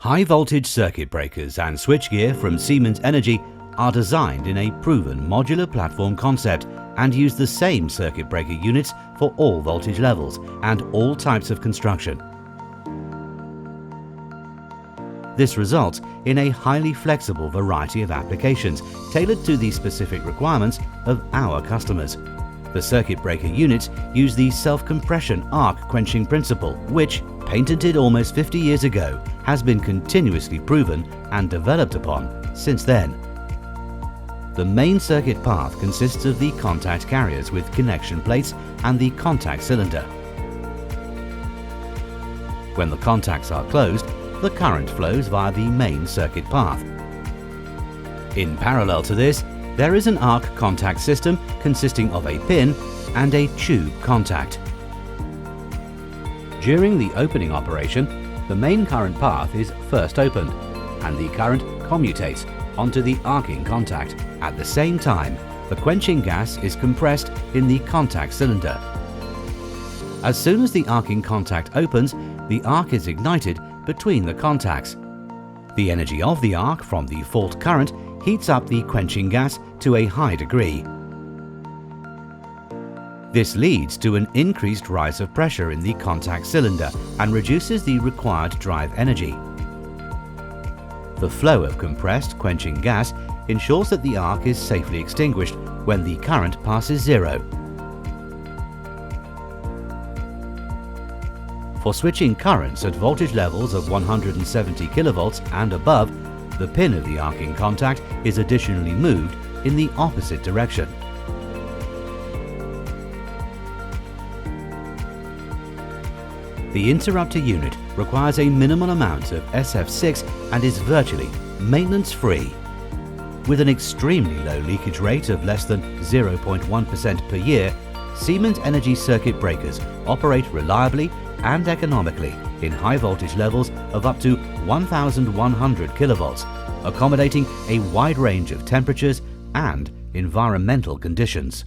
High-voltage circuit breakers and switchgear from Siemens Energy are designed in a proven modular platform concept and use the same circuit breaker units for all voltage levels and all types of construction. This results in a highly flexible variety of applications tailored to the specific requirements of our customers. The circuit breaker units use the self-compression arc quenching principle, which, patented almost 50 years ago, has been continuously proven and developed upon since then. The main circuit path consists of the contact carriers with connection plates and the contact cylinder. When the contacts are closed, the current flows via the main circuit path. In parallel to this, there is an arc contact system consisting of a pin and a tube contact. During the opening operation, the main current path is first opened and the current commutates onto the arcing contact. At the same time, the quenching gas is compressed in the contact cylinder. As soon as the arcing contact opens, the arc is ignited between the contacts. The energy of the arc from the fault current heats up the quenching gas to a high degree. This leads to an increased rise of pressure in the contact cylinder and reduces the required drive energy. The flow of compressed quenching gas ensures that the arc is safely extinguished when the current passes zero. For switching currents at voltage levels of 170 kV and above, the pin of the arcing contact is additionally moved in the opposite direction. The interrupter unit requires a minimal amount of SF6 and is virtually maintenance-free. With an extremely low leakage rate of less than 0.1% per year, Siemens Energy circuit breakers operate reliably and economically in high voltage levels of up to 1100 kV, accommodating a wide range of temperatures and environmental conditions.